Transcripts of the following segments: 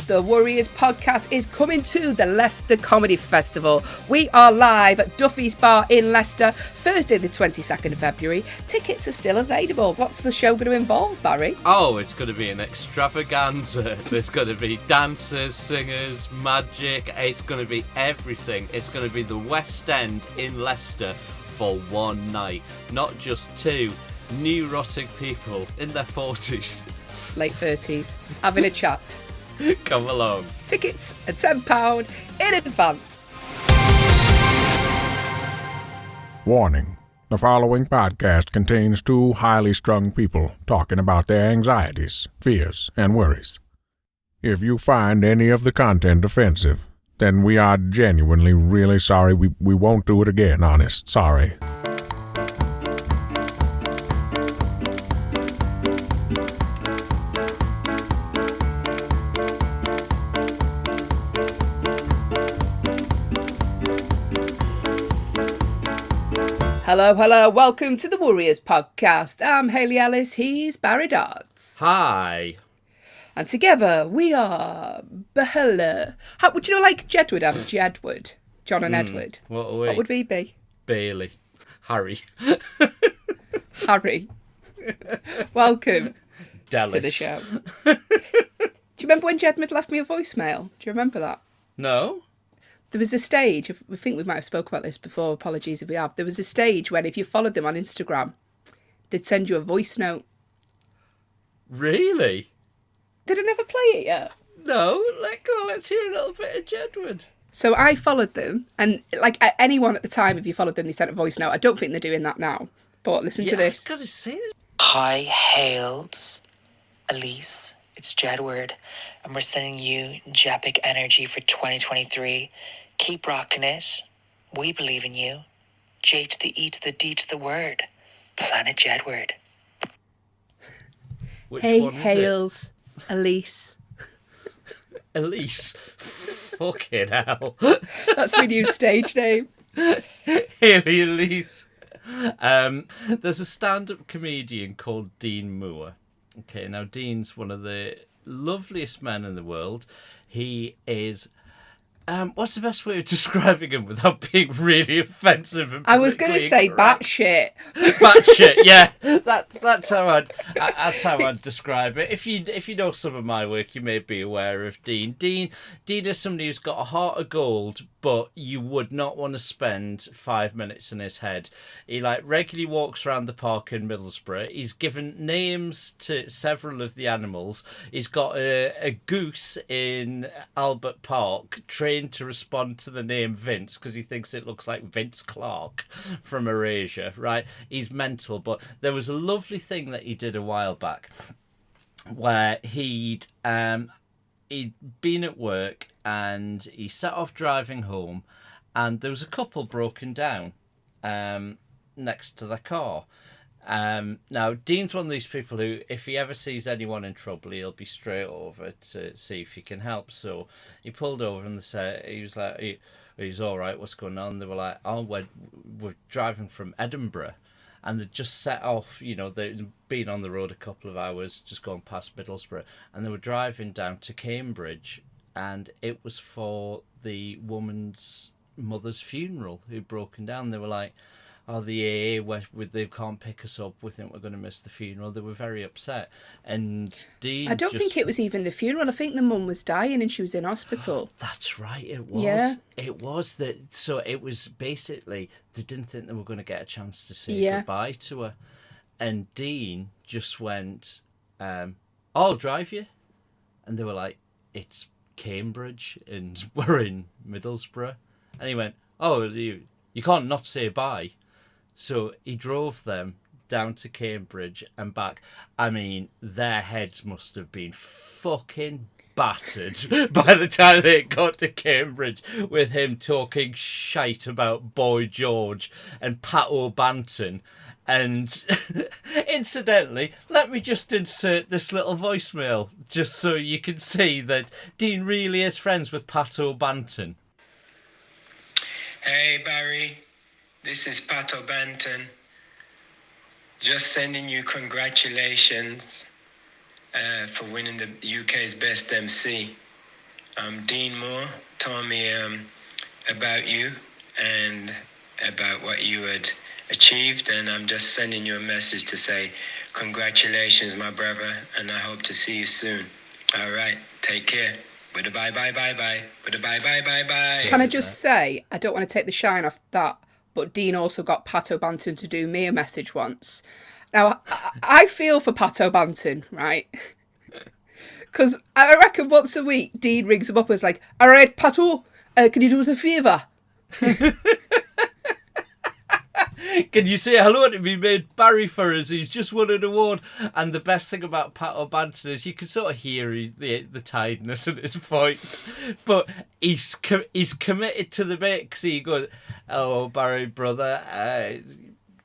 The Warriors podcast is coming to the Leicester Comedy Festival. We are live at Duffy's Bar in Leicester, Thursday the 22nd of February. Tickets are still available. What's the show going to involve, Barry? Oh, it's going to be an extravaganza. There's going to be dancers, singers, magic. It's going to be everything. It's going to be the West End in Leicester for one night. Not just two neurotic people in their 40s. Late 30s, having a chat. Come along. Tickets are £10 in advance. Warning. The following podcast contains two highly strung people talking about their anxieties, fears, and worries. If you find any of the content offensive, then we are genuinely really sorry. We won't do it again, honest. Sorry. Hello, welcome to the Warriors podcast. I'm Hayley Ellis, he's Barry Darts. Hi. And together we are Behella. How would you know, like Jedward and Jedward? John and Edward. What are we? What would we be? Bailey. Harry. Harry. Welcome Dallas. to the show. Do you remember when Jedward left me a voicemail? Do you remember that? No. There was a stage, I think we might have spoke about this before, apologies if we have. There was a stage when if you followed them on Instagram, they'd send you a voice note. Really? Did I never play it yet? No. Let's hear a little bit of Jedward. So I followed them, and like anyone at the time, if you followed them, they sent a voice note. I don't think they're doing that now, but listen to this. I've got to say this. Hi, Hales. Elise, it's Jedward, and we're sending you Japic energy for 2023. Keep rocking it. We believe in you. J to the E to the D to the word. Planet Jedward. Which Hey, one is Hales, Elise. it? Elise. Fucking hell. That's my new stage name. Haley Elise. There's a stand-up comedian called Dean Moore. Okay, now Dean's one of the loveliest men in the world. He is... what's the best way of describing him without being really offensive? And I was going to say batshit. Batshit, yeah. That's how I'd describe it. If you know some of my work, you may be aware of Dean. Dean is somebody who's got a heart of gold, but you would not want to spend 5 minutes in his head. He regularly walks around the park in Middlesbrough. He's given names to several of the animals. He's got a goose in Albert Park trained to respond to the name Vince because he thinks it looks like Vince Clarke from Erasure, right? He's mental, but there was a lovely thing that he did a while back where he'd been at work and he set off driving home and there was a couple broken down next to their car. Now, Dean's one of these people who, if he ever sees anyone in trouble, he'll be straight over to see if he can help. So he pulled over and he was like, he's all right, what's going on? They were like, oh, we're driving from Edinburgh. And they'd just set off, they'd been on the road a couple of hours, just going past Middlesbrough. And they were driving down to Cambridge. And it was for the woman's mother's funeral who'd broken down. They were like, oh, the AA, they can't pick us up. We think we're going to miss the funeral. They were very upset. And Dean I don't think it was even the funeral. I think the mum was dying and she was in hospital. That's right, it was. Yeah. It was. So it was basically, they didn't think they were going to get a chance to say goodbye to her. And Dean just went, I'll drive you. And they were like, it's Cambridge and we're in Middlesbrough. And he went, oh, you can't not say bye. So he drove them down to Cambridge and back. I mean, their heads must have been fucking battered by the time they got to Cambridge with him talking shite about Boy George and Pat O'Banton. And incidentally, let me just insert this little voicemail just so you can see that Dean really is friends with Pat O'Banton. Hey Barry, this is Pat O'Banton. Just sending you congratulations for winning the UK's Best MC. Dean Moore told me about you and about what you had achieved, and I'm just sending you a message to say congratulations, my brother, and I hope to see you soon. All right, take care. With a bye bye bye bye. With a bye bye bye bye. Can I just say, I don't want to take the shine off that, but Dean also got Pat O'Banton to do me a message once. Now, I feel for Pat O'Banton, right? Because I reckon once a week, Dean rings him up and is like, all right, Pato, can you do us a favour? Can you say hello to me mate Barry for us? He's just won an award. And the best thing about Pat O'Banton is you can sort of hear the tiredness in his voice. But he's committed to the bit because he goes, oh, Barry, brother,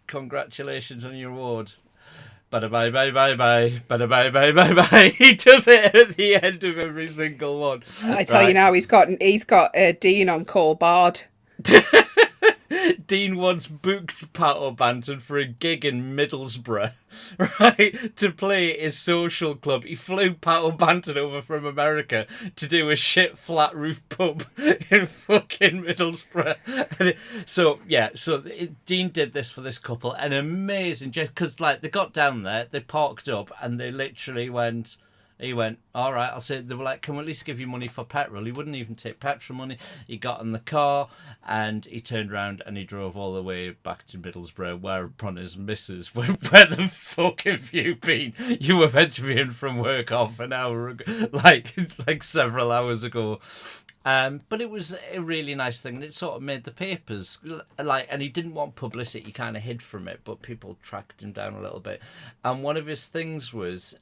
congratulations on your award. Bye bye bye bye bye bye bye bye bye bye. He does it at the end of every single one. I tell you now, he's got Dean on call bard. Dean once booked Pat O'Banton for a gig in Middlesbrough, right, to play at his social club. He flew Pat O'Banton over from America to do a shit flat roof pub in fucking Middlesbrough. Dean did this for this couple, and amazing, just because like they got down there, they parked up, and they literally went. He went, all right, I'll say, they were like, can we at least give you money for petrol? He wouldn't even take petrol money. He got in the car and he turned around and he drove all the way back to Middlesbrough, whereupon his missus went, where the fuck have you been? You were meant to be in from work half an hour ago, like several hours ago. But it was a really nice thing, and it sort of made the papers. And he didn't want publicity, he kind of hid from it, but people tracked him down a little bit. And one of his things was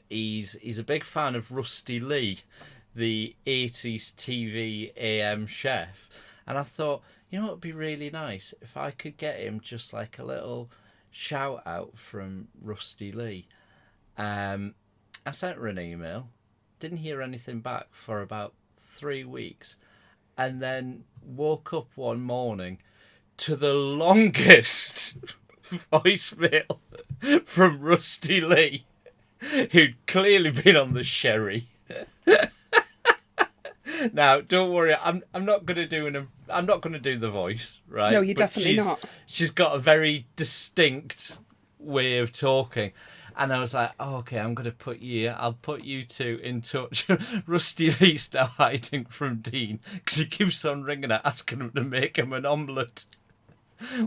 he's a big fan of Rusty Lee, the 80s TV AM chef. And I thought, you know what would be really nice? If I could get him just like a little shout out from Rusty Lee. I sent her an email, didn't hear anything back for about 3 weeks, and then woke up one morning to the longest voicemail from Rusty Lee, who'd clearly been on the sherry. Now, don't worry, I'm not going to do the voice, right? No, you're definitely not. She's got a very distinct way of talking. And I was like, oh, okay, I'll put you two in touch. Rusty Lee's now hiding from Dean because he keeps on ringing her, asking him to make him an omelette.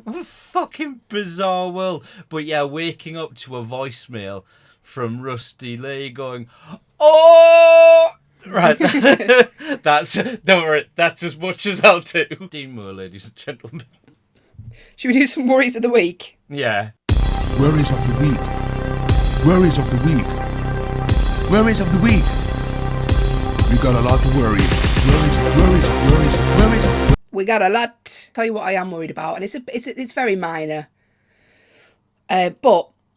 What a fucking bizarre world. But yeah, waking up to a voicemail from Rusty Lee going, oh! Right, don't worry, that's as much as I'll do. Dean Moore, ladies and gentlemen. Should we do some worries of the week? Yeah. Worries of the week. Worries of the week. Worries of the week. We got a lot to worry. Worries. We got a lot. Tell you what I am worried about, and it's very minor. But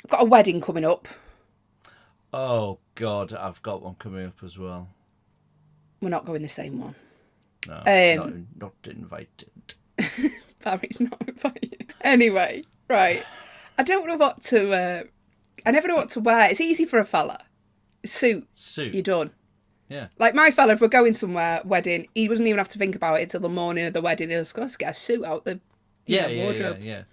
I've got a wedding coming up. Oh God, I've got one coming up as well. We're not going the same one. No, not invited. Barry's not invited. Anyway, right. I don't know what to. I never know what to wear. It's easy for a fella. Suit. You're done. Yeah. Like my fella, if we're going somewhere, wedding, he doesn't even have to think about it until the morning of the wedding. He'll just go, let's get a suit out the wardrobe. Yeah.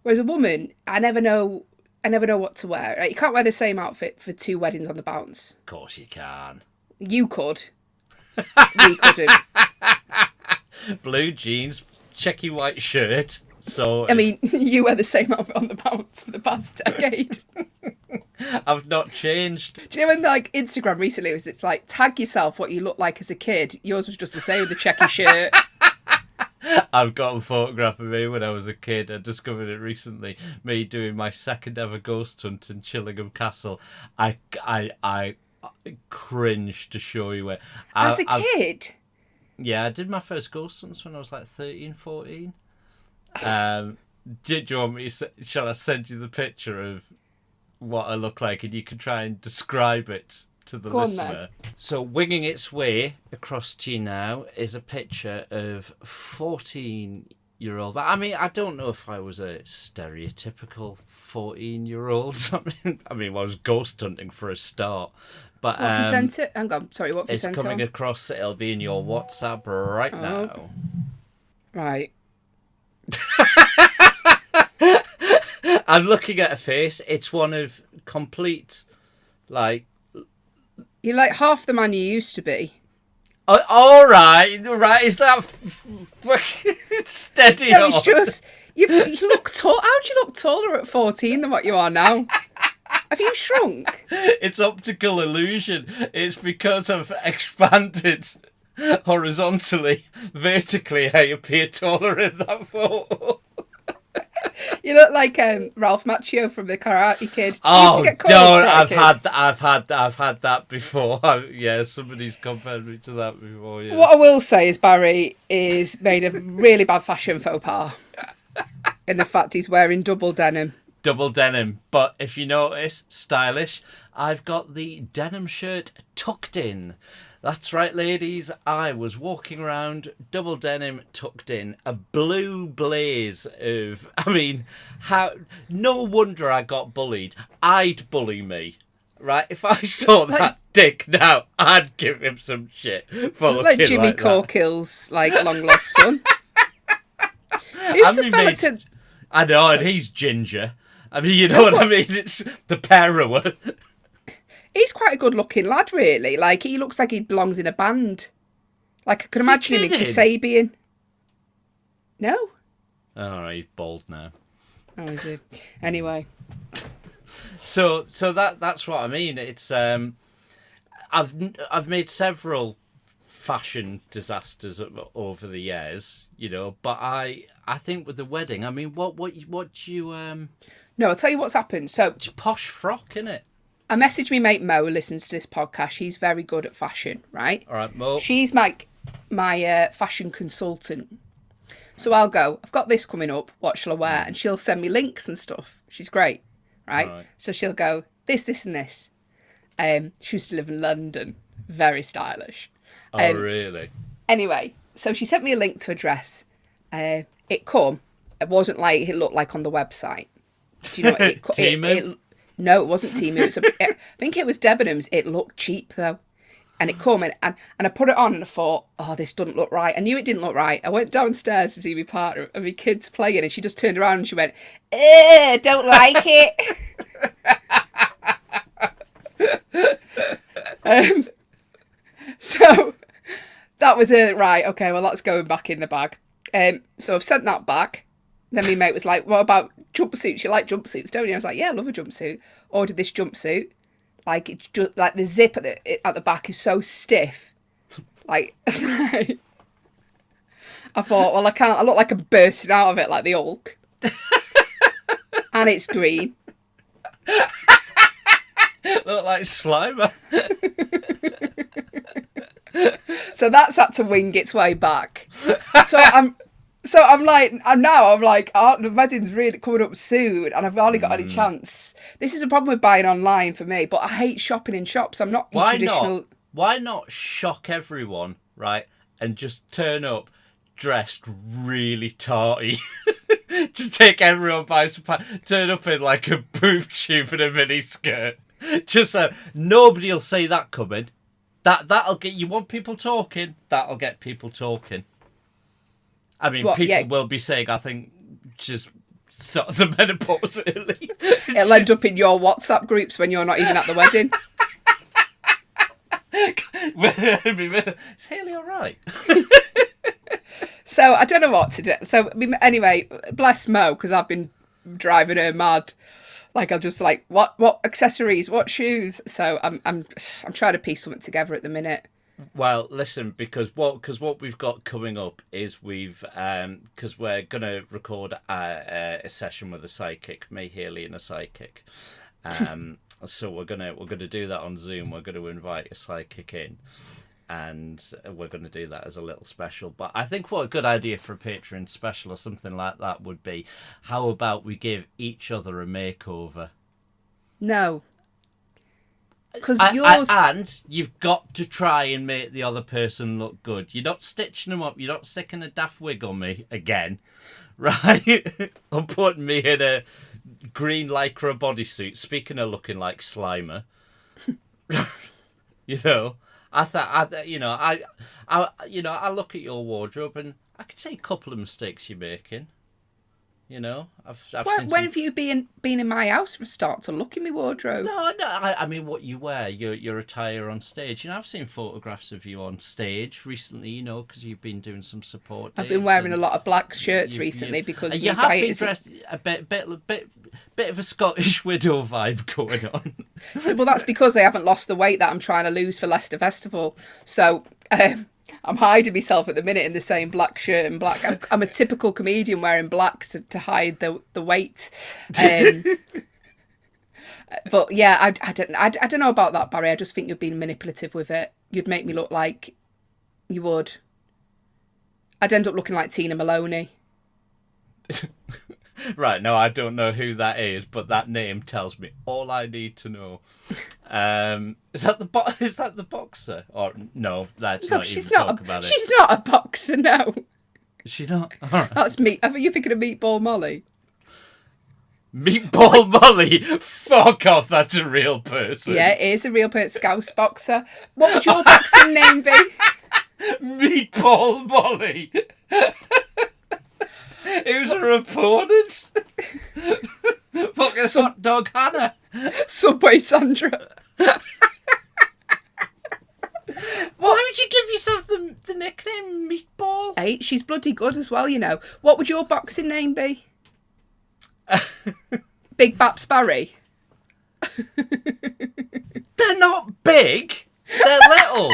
Whereas a woman, I never know what to wear. Right? You can't wear the same outfit for 2 weddings on the bounce. Of course you can. You could. We couldn't. Blue jeans, checky white shirt. So I mean, you wear the same outfit on the bounce for the past decade. I've not changed. Do you know when like Instagram recently it's like tag yourself what you look like as a kid? Yours was just the same with the checky shirt. I've got a photograph of me when I was a kid. I discovered it recently. Me doing my second ever ghost hunt in Chillingham Castle. I cringe to show you it. As a kid? Yeah, I did my first ghost hunts when I was like 13, 14. Do you want me shall I send you the picture of what I look like and you can try and describe it to the listener? So winging its way across to you now is a picture of 14-year-old. I mean, I don't know if I was a stereotypical 14-year-old. I mean, I was ghost hunting for a start. But What have you sent it? Hang on, sorry, what have you it's sent coming on? across. It'll be in your WhatsApp right now. Right. I'm looking at a face. It's one of complete, like... You're like half the man you used to be. All right. Is that steady? No, it's just you look tall. How'd you look taller at 14 than what you are now? Have you shrunk? It's optical illusion. It's because I've expanded horizontally, vertically. I appear taller in that photo. You look like Ralph Macchio from the Karate Kid. Oh, don't! I've had that before. Yeah, somebody's compared me to that before. Yeah. What I will say is Barry is made a really bad fashion faux pas in the fact he's wearing double denim. Double denim, but if you notice, stylish. I've got the denim shirt tucked in. That's right, ladies. I was walking around, double denim tucked in, a blue blaze of... I mean, how? No wonder I got bullied. I'd bully me, right? If I saw that dick now, I'd give him some shit for looking like Jimmy like that. Corkill's long lost son. Who's the fella to... I know, and he's ginger. I mean, you know what I mean? It's the pair of us. He's quite a good-looking lad, really. Like, he looks like he belongs in a band. Like, I could imagine him in Kasabian. No? Oh, he's bald now. Oh, is he? Anyway. So that's what I mean. It's I've made several fashion disasters over the years, you know, but I think with the wedding, I mean, what you No, I'll tell you what's happened. So, it's posh frock, innit? I messaged me mate Mo, who listens to this podcast. She's very good at fashion, right? All right, Mo. She's my fashion consultant. So I'll go, I've got this coming up, what shall I wear? And she'll send me links and stuff. She's great, right? So she'll go, this, and this. She used to live in London. Very stylish. Oh, really? Anyway, so she sent me a link to a dress. It wasn't like it looked like on the website. Do you know what Temu? No, it wasn't Temu. I think it was Debenhams. It looked cheap though. And it come and I put it on and I thought, oh, this doesn't look right. I knew it didn't look right. I went downstairs to see my partner and my kids playing and she just turned around and she went, don't like it. So that was it. Right, okay, well, that's going back in the bag. So I've sent that back. Then my mate was like, what about jumpsuits? You like jumpsuits, don't you? I was like, yeah, I love a jumpsuit. Ordered this jumpsuit. Like, it's just like the zip at the back is so stiff. Like, right. I thought, well, I look like I'm bursting out of it like the Hulk. And it's green. Look like Slimer. So that's had to wing its way back. So I'm like, oh, the wedding's really coming up soon and I've hardly got any chance. This is a problem with buying online for me, but I hate shopping in shops. I'm not traditional. Why not shock everyone, right, and just turn up dressed really tarty? Just take everyone by surprise. Turn up in like a boob tube and a mini skirt. Just nobody will see that coming. That'll get you. Want people talking? That'll get people talking. I mean, people will be saying, I think, just start the menopause early. It'll end up in your WhatsApp groups when you're not even at the wedding. Is Hayley all right? So I don't know what to do. So anyway, bless Mo, because I've been driving her mad. Like, I'm just like, what accessories, what shoes? So I'm trying to piece something together at the minute. Well, listen, because what we've got coming up is because we're gonna record a session with a psychic, me, Hayley, and a psychic. So we're gonna do that on Zoom. We're gonna invite a psychic in, and we're gonna do that as a little special. But I think what a good idea for a Patreon special or something like that would be, how about we give each other a makeover? No. Because and you've got to try and make the other person look good. You're not stitching them up. You're not sticking a daft wig on me again, right? Or putting me in a green lycra bodysuit. Speaking of looking like Slimer. You know, I look at your wardrobe and I could see a couple of mistakes you're making. You know, I've seen. When have you been in my house for a start to look in my wardrobe? No. I mean, what you wear, your attire on stage. You know, I've seen photographs of you on stage recently. You know, because you've been doing some support. I've been wearing a lot of black shirts recently because you have been dressed a bit of a Scottish widow vibe going on. Well, that's because I haven't lost the weight that I'm trying to lose for Leicester Festival. So I'm hiding myself at the minute in the same black shirt and black. I'm a typical comedian wearing black to hide the weight. But yeah, I don't know about that, Barry. I just think you're being manipulative with it. You'd make me look like you would. I'd end up looking like Tina Maloney. Right, no, I don't know who that is, but that name tells me all I need to know. Is that the boxer? Or no, let's not even talk about it. She's not a boxer, no. Is she not? All right. That's me. Are you thinking of Meatball Molly? Meatball Molly? Fuck off, that's a real person. Yeah, it is a real person, Scouse boxer. What would your boxing name be? Meatball Molly. Who's her opponent? Fucking hot dog Hannah. Subway Sandra. Why would you give yourself the nickname Meatball? Hey, she's bloody good as well, you know. What would your boxing name be? Big Baps Barry. They're not big. They're little.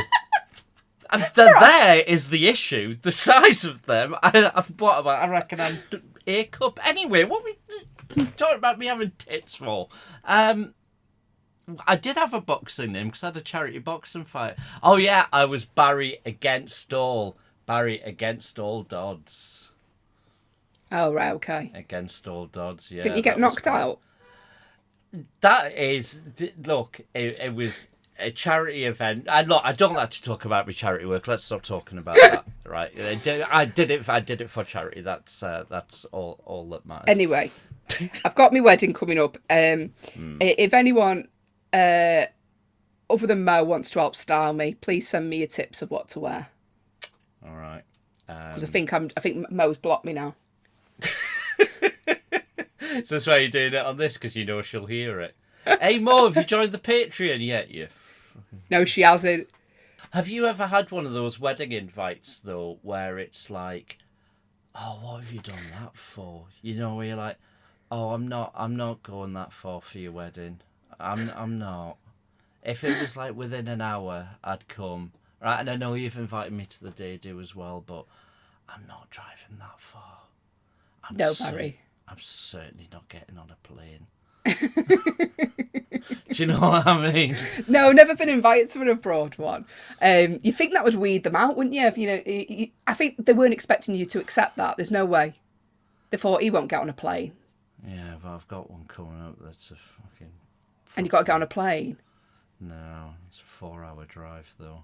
And there is the issue. The size of them. I reckon I'm A cup. Anyway, what we talking about me having tits for? I did have a boxing name because I had a charity boxing fight. Oh yeah, I was Barry against all Dodds. Oh right, okay. Against all Dodds, yeah. Didn't you get knocked out? That is, look, it was a charity event. I don't like to talk about my charity work. Let's stop talking about that, right? I did it for charity. That's all that matters. Anyway, I've got my wedding coming up. If anyone other than Mo wants to help style me, please send me your tips of what to wear. All right. Because I think Mo's blocked me now. So that's why you're doing it on this, because you know she'll hear it. Hey Mo, have you joined the Patreon yet? No, she hasn't. Have you ever had one of those wedding invites though, where it's like, oh, what have you done that for? You know, where you're like, oh, I'm not going that far for your wedding. I'm not. If it was like within an hour, I'd come. Right, and I know you've invited me to the day do as well, but I'm not driving that far. Barry. I'm certainly not getting on a plane. Do you know what I mean? No, never been invited to an abroad one. You think that would weed them out, wouldn't you? If, you know, I think they weren't expecting you to accept that. There's no way. They thought he won't get on a plane. Yeah, but I've got one coming up that's a fucking... And you got to get on a plane? No, it's a 4-hour drive though.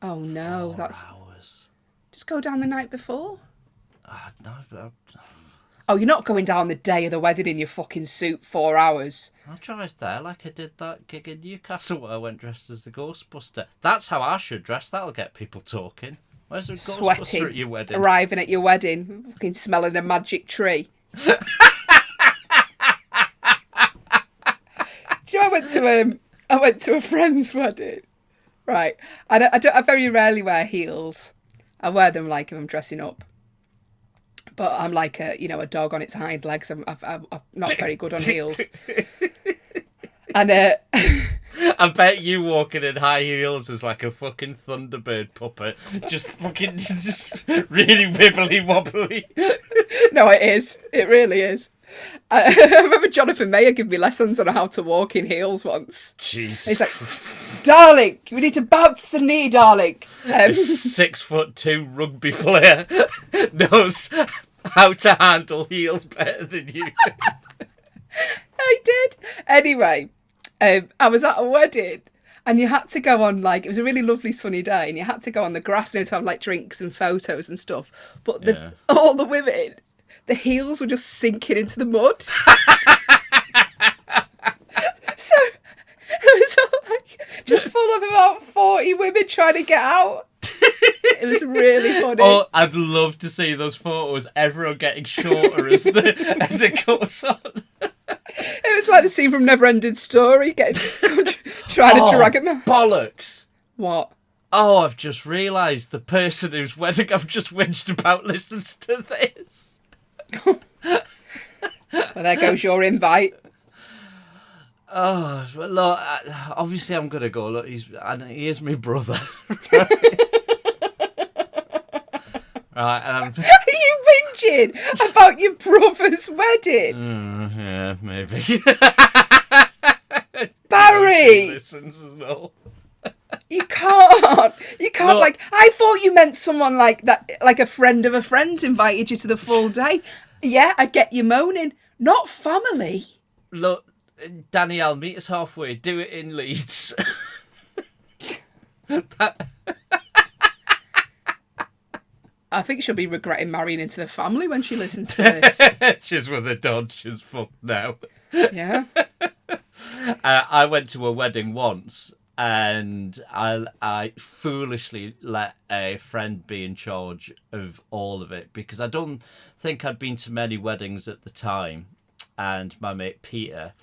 Oh no, 4 hours. Just go down the night before? No, Oh, you're not going down the day of the wedding in your fucking suit 4 hours. I'll drive there like I did that gig in Newcastle where I went dressed as the Ghostbuster. That's how I should dress. That'll get people talking. Where's the Ghostbuster at your wedding? Arriving at your wedding, fucking smelling a magic tree. Do you know, I went to a friend's wedding, right? And I very rarely wear heels. I wear them like if I'm dressing up. But I'm like a dog on its hind legs. I'm not very good on heels. And I bet you walking in high heels is like a fucking Thunderbird puppet, just fucking really wibbly wobbly. No, it is. It really is. I remember Jonathan Mayer giving me lessons on how to walk in heels once. Jesus. He's like, darling, we need to bounce the knee, darling. A 6'2" rugby player knows how to handle heels better than you do. I did. Anyway, I was at a wedding and you had to go on, like, it was a really lovely sunny day and you had to go on the grass and to have like drinks and photos and stuff. But all the women, the heels were just sinking into the mud. So it was all like, just full of about 40 women trying to get out. It was really funny. Oh, I'd love to see those photos. Everyone getting shorter as it goes on. It was like the scene from Neverending Story, trying to drag him out. Bollocks! What? Oh, I've just realised the person whose wedding I've just whinged about listens to this. Well, there goes your invite. Oh, well, look, obviously I'm going to go. Look, he is my brother. Right, and Are you whinging about your brother's wedding? yeah, maybe. Barry! Listens as well. You can't. Look, Like, I thought you meant someone like that, like a friend of a friend's invited you to the full day. Yeah, I get you moaning. Not family. Look, Danielle, meet us halfway. Do it in Leeds. I think she'll be regretting marrying into the family when she listens to this. She's with a dog. She's fucked now. Yeah. I went to a wedding once, and I foolishly let a friend be in charge of all of it because I don't think I'd been to many weddings at the time. And my mate Peter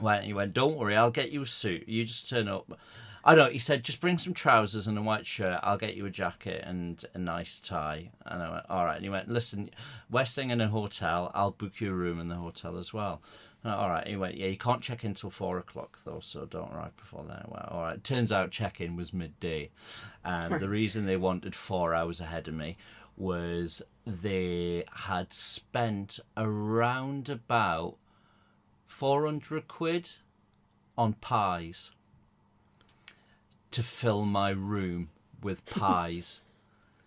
went, "Don't worry, I'll get you a suit. You just turn up." I know, he said, "Just bring some trousers and a white shirt. I'll get you a jacket and a nice tie." And I went, "All right." And he went, "Listen, we're staying in a hotel. I'll book you a room in the hotel as well." And I went, "All right." He went, "Yeah, you can't check in till 4 o'clock though, so don't arrive before then." I went, "All right." Turns out check-in was midday. And the reason they wanted 4 hours ahead of me was they had spent around about 400 quid on pies to fill my room with pies.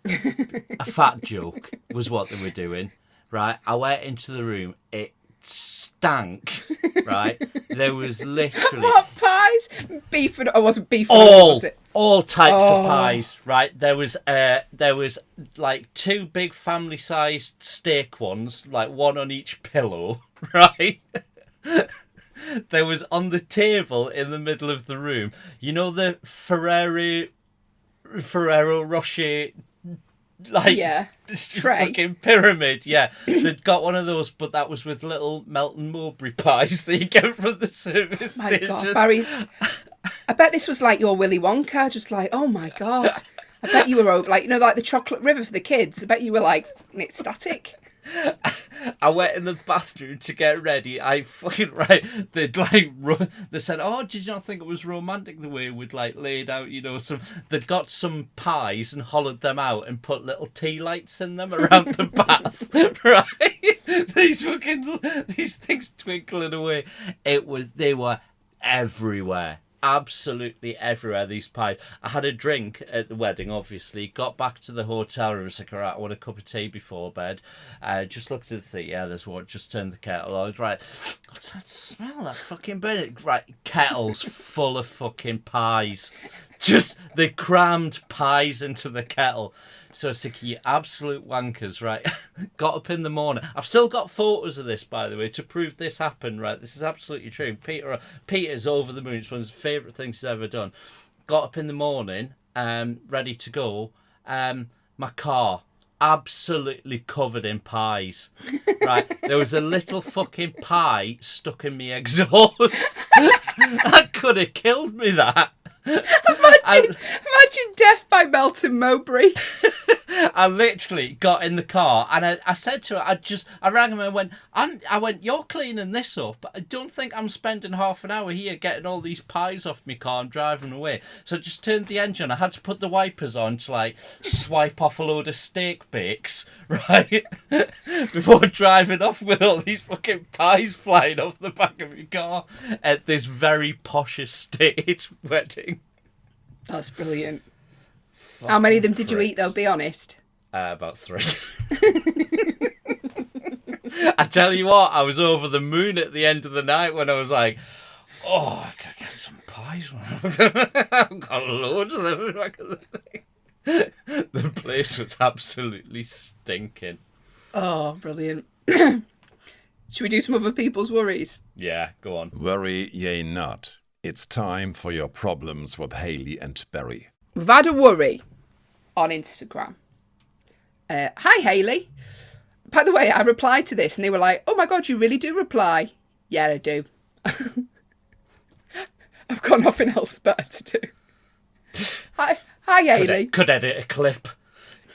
A fat joke was what they were doing, right? I went into the room, it stank, right? There was literally... What pies? Beef and... Oh, wasn't beef and all, was it? all types of pies, right? There was like 2 big family-sized steak ones, like one on each pillow, right? There was on the table in the middle of the room, you know, the Ferrero Rocher, like, tray. fucking pyramid. Yeah, they'd got one of those, but that was with little Melton Mowbray pies that you get from the service My station. God, Barry, I bet this was like your Willy Wonka, just like, oh my God. I bet you were over, like, you know, like the chocolate river for the kids. I bet you were like ecstatic. I went in the bathroom to get ready. I fucking they'd like they said, "Oh, did you not think it was romantic the way we'd like laid out, you know, some..." They'd got some pies and hollowed them out and put little tea lights in them around the bath, right? These things twinkling away. They were everywhere. Absolutely everywhere, these pies. I had a drink at the wedding, obviously. Got back to the hotel room. I was like, all right, I want a cup of tea before bed. Just looked at the thing. Yeah, there's what. Just turned the kettle on. Right. What's that smell? That fucking burning. Right. Kettles full of fucking pies. Just, they crammed pies into the kettle. So it's like, you absolute wankers, right? Got up in the morning. I've still got photos of this, by the way, to prove this happened, right? This is absolutely true. Peter's over the moon. It's one of his favourite things he's ever done. Got up in the morning, ready to go. My car, absolutely covered in pies. Right? There was a little fucking pie stuck in me exhaust. That could have killed me, that. Imagine death by Melton Mowbray. I literally got in the car and I said to her, I rang him and I went, "You're cleaning this up. I don't think I'm spending half an hour here getting all these pies off my car and driving away." So I just turned the engine. I had to put the wipers on to like swipe off a load of steak bakes, right? Before driving off with all these fucking pies flying off the back of your car at this very posh estate wedding. That's brilliant. How many of them did you eat, though? Be honest. About 3. I tell you what, I was over the moon at the end of the night when I was like, "Oh, I could get some pies." I've got loads of them in the back of the thing. The place was absolutely stinking. Oh, brilliant. Should we do some other people's worries? Yeah, go on. Worry ye not. It's time for your problems with Hayley and Barry. We've had a worry on Instagram. Hi, Hayley. By the way, I replied to this and they were like, oh my God, you really do reply. Yeah, I do. I've got nothing else better to do. Hi, Hayley. Could edit a clip.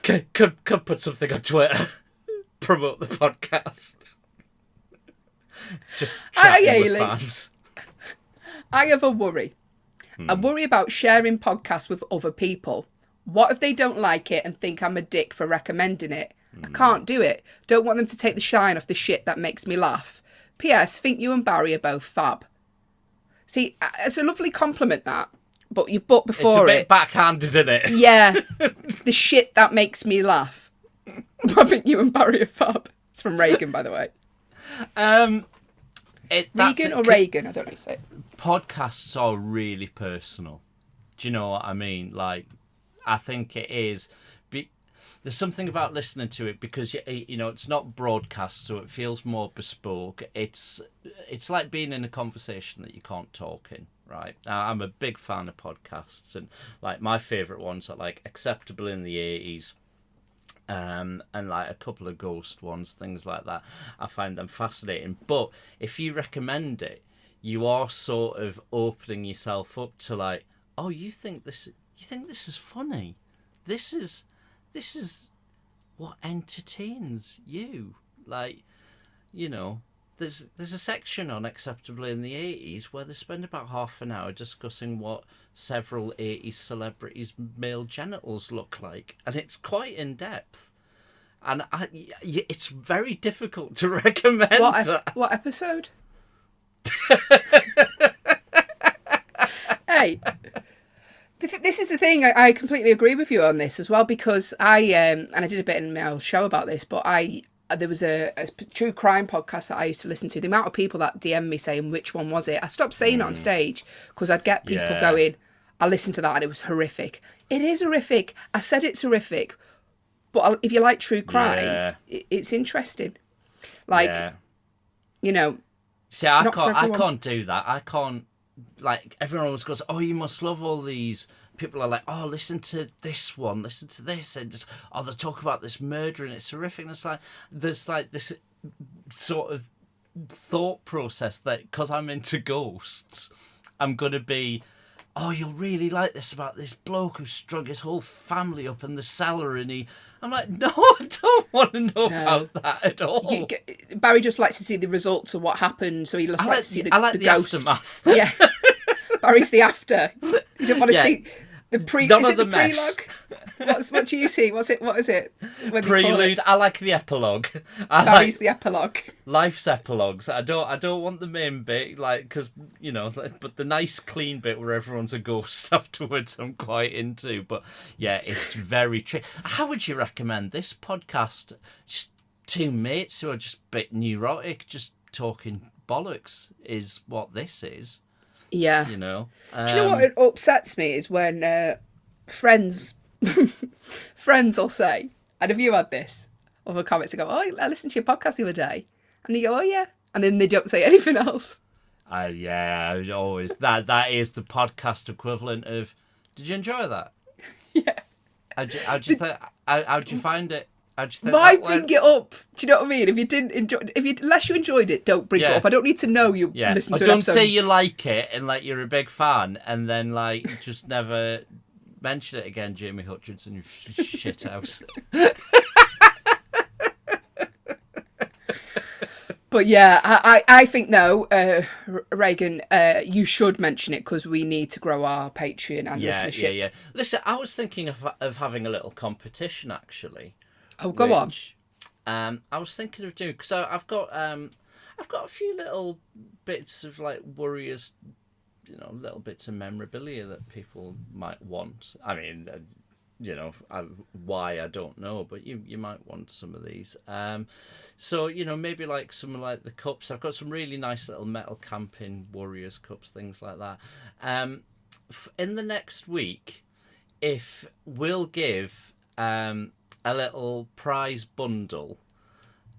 Could put something on Twitter. Promote the podcast. Just Hi, chatting with Hayley. fans. I have a worry. I worry about sharing podcasts with other people. What if they don't like it and think I'm a dick for recommending it? I can't do it. Don't want them to take the shine off the shit that makes me laugh. P.S. Think you and Barry are both fab. See, it's a lovely compliment, that. But you've put before It's a bit backhanded, isn't it? Yeah. The shit that makes me laugh. I think you and Barry are fab. It's from Reagan, by the way. Regan or Reagan? I don't know how to say it. Podcasts are really personal. Do you know what I mean? Like, I think it is. There's something about listening to it because you know it's not broadcast, so it feels more bespoke. It's like being in a conversation that you can't talk in. Right? Now, I'm a big fan of podcasts, and like my favourite ones are like Acceptable in the 80s. And like a couple of ghost ones, things like that. I find them fascinating. But if you recommend it, you are sort of opening yourself up to like, oh, you think this is funny? This is what entertains you. Like, you know, there's a section on Acceptable in the 80s where they spend about half an hour discussing what several 80s celebrities' male genitals look like, and it's quite in depth. And it's very difficult to recommend that. What episode? Hey, this is the thing. I completely agree with you on this as well, because and I did a bit in my show about this, but there was a true crime podcast that I used to listen to. The amount of people that DM me saying which one was it, I stopped saying it on stage because I'd get people going, I listened to that and it was horrific. It is horrific. I said it's horrific, but if you like true crime, it's interesting. Like, you know. See, I can't do that. I can't. Like, everyone always goes, oh, you must love all these. People are like, oh, listen to this one, listen to this, and just, oh, they talk about this murder and it's horrific. And it's like, there's like this sort of thought process that because I'm into ghosts, I'm going to be, oh, you'll really like this about this bloke who strung his whole family up in the cellar and I'm like, no, I don't want to know about that at all. Barry just likes to see the results of what happened, so he just likes to see the ghost. Aftermath. Yeah. Barry's the after. You don't want to see the pre. None is of it the the mess. prelogue? What do you see? What is it? When Prelude. I like the epilogue. Barry's the epilogue. Life's epilogues. I don't want the main bit, like, because you know, but the nice clean bit where everyone's a ghost afterwards, I'm quite into. But yeah, it's very tricky. How would you recommend this podcast? Just two mates who are just a bit neurotic, just talking bollocks, is what this is. Yeah. You know. Do you know what upsets me is when friends will say, and have you had this? Other comments go, oh, I listened to your podcast the other day. And you go, oh, yeah. And then they don't say anything else. Yeah, always. That is the podcast equivalent of, did you enjoy that? Yeah. How'd you find it? Why bring it up? Do you know what I mean? If you didn't enjoy, unless you enjoyed it, don't bring it up. I don't need to know you listened to it. Don't say you like it and like you're a big fan, and then like just never mention it again, Jamie Hutchinson, you shit house. But yeah, I think no, Reagan, you should mention it because we need to grow our Patreon and listenership. Yeah. Listen, I was thinking of having a little competition actually. Oh, go on. I was thinking of doing, because I've got a few little bits of like Warriors, you know, little bits of memorabilia that people might want. I mean, you know, why I don't know, but you might want some of these. So you know, maybe like some of like the cups. I've got some really nice little metal camping Warriors cups, things like that. In the next week, if we'll give a little prize bundle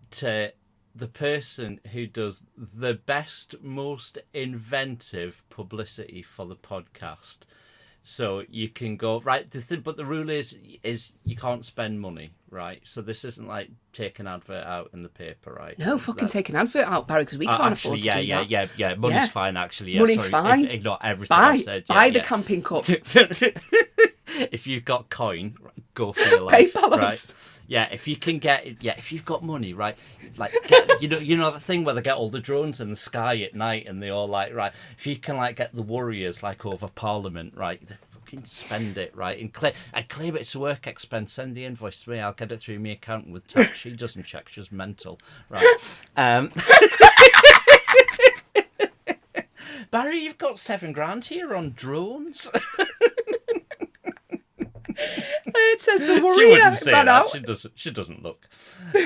to the person who does the best, most inventive publicity for the podcast. So you can go, right, but the rule is you can't spend money, right? So this isn't like take an advert out in the paper, right? No, fucking take an advert out, Barry, because we can't afford to do that. Yeah. Money's fine, actually. Yeah, Money's fine. Ignore everything I've said. Buy the camping cup. If you've got coin, go for your life. PayPal right? us. Yeah, if you can get, if you've got money, right, like, you know the thing where they get all the drones in the sky at night and they all like, right, if you can like get the Warriors like over Parliament, right, fucking spend it, right, and claim it's a work expense, send the invoice to me, I'll get it through my accountant with tax. She doesn't check, she's mental, right. Barry, you've got $7,000 here on drones. It says the She Warrior wouldn't say ran that. out. She doesn't look. So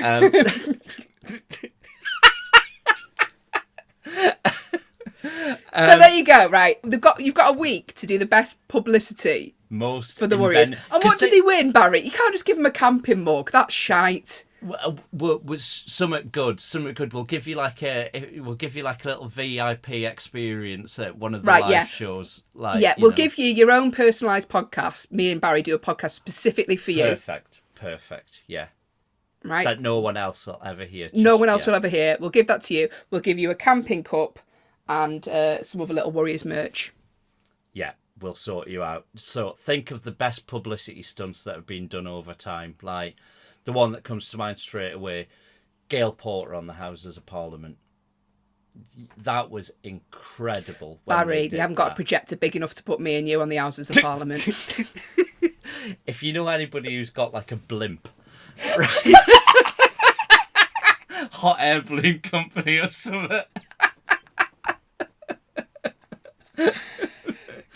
there you go, right? You've got a week to do the best publicity Most for the Warriors. And what did they win, Barry? You can't just give them a camping mug. That's shite. Was something good. We'll give you like a little VIP experience at one of the live shows. Like, we'll give you your own personalised podcast. Me and Barry do a podcast specifically for you. Perfect. Yeah. Right. That no one else will ever hear. No one else will ever hear. We'll give that to you. We'll give you a camping cup and some other little Warriors merch. Yeah, we'll sort you out. So think of the best publicity stunts that have been done over time. Like the one that comes to mind straight away, Gail Porter on the Houses of Parliament. That was incredible. Barry, they haven't got a projector big enough to put me and you on the Houses of Parliament. If you know anybody who's got like a blimp, right? Hot air balloon company or something.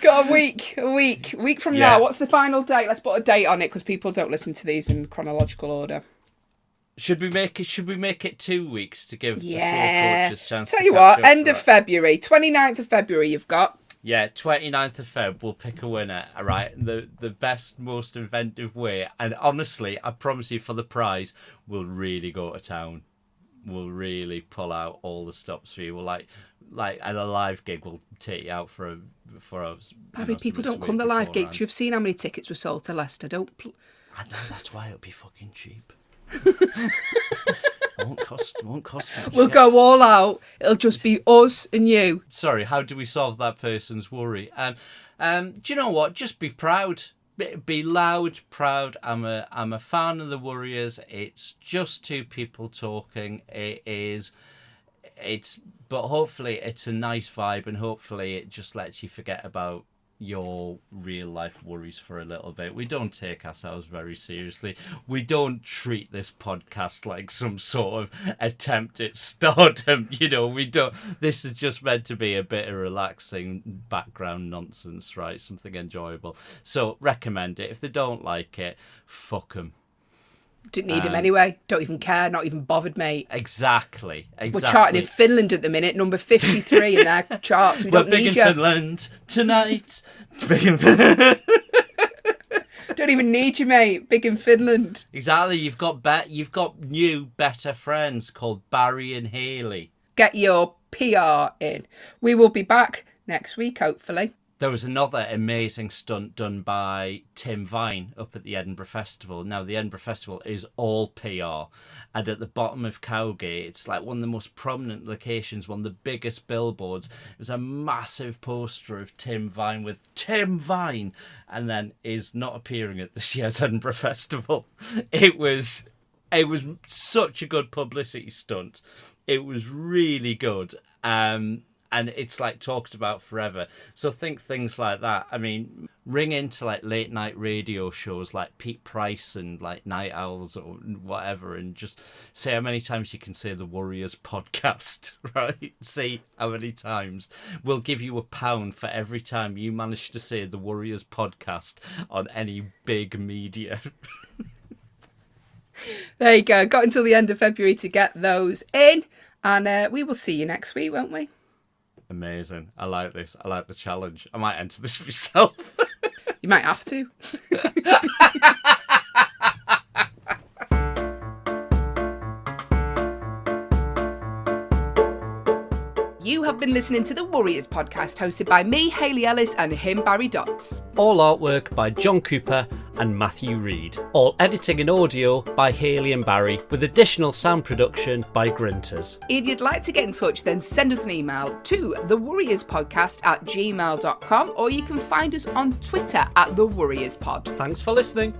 Got a week from now. What's the final date? Let's put a date on it because people don't listen to these in chronological order. Should we make it 2 weeks to give the slow coaches a chance? Tell you what, end of February, 29th of February. You've got. Yeah, 29th of Feb, we'll pick a winner, all right? The best, most inventive way. And honestly, I promise you, for the prize, we'll really go to town. We'll really pull out all the stops for you. We'll like at a live gig, we'll take you out for a. Barry, people don't come to live gigs. You've seen how many tickets were sold to Leicester. I know, that's why it'll be fucking cheap. Won't cost much. We'll go all out. It'll just be us and you. Sorry, how do we solve that person's worry? Do you know what? Just be proud. Be loud, proud. I'm a fan of the Warriors. It's just two people talking. But hopefully it's a nice vibe, and hopefully it just lets you forget about your real life worries for a little bit. We don't take ourselves very seriously. We don't treat this podcast like some sort of attempt at stardom. We don't. This is just meant to be a bit of relaxing background nonsense, right? Something enjoyable. So recommend it. If they don't like it, fuck them. Didn't need him anyway. Don't even care. Not even bothered, mate. Exactly. We're charting in Finland at the minute, number 53 in their charts. We don't need you. We're big in Finland tonight. Don't even need you, mate. Big in Finland. Exactly. You've got new, better friends called Barry and Haley. Get your PR in. We will be back next week, hopefully. There was another amazing stunt done by Tim Vine up at the Edinburgh Festival. Now, the Edinburgh Festival is all PR. And at the bottom of Cowgate, it's like one of the most prominent locations, one of the biggest billboards. It was a massive poster of Tim Vine with Tim Vine, and then is not appearing at this year's Edinburgh Festival. It was such a good publicity stunt. It was really good. And it's like talked about forever. So think things like that. I mean, ring into like late night radio shows like Pete Price and like Night Owls or whatever, and just say how many times you can say the Warriors podcast, right? See how many times. We'll give you £1 for every time you manage to say the Warriors podcast on any big media. There you go. Got until the end of February to get those in. And we will see you next week, won't we? Amazing. I like this. I like the challenge. I might enter this myself. You might have to. been listening to the Warriors podcast, hosted by me, Hayley Ellis, and him, Barry Dodds. All artwork by John Cooper and Matthew Reed. All editing and audio by Hayley and Barry, with additional sound production by Grinters. If you'd like to get in touch, then send us an email to thewarriorspodcast@gmail.com, or you can find us on Twitter @thewarriorspod. Thanks for listening.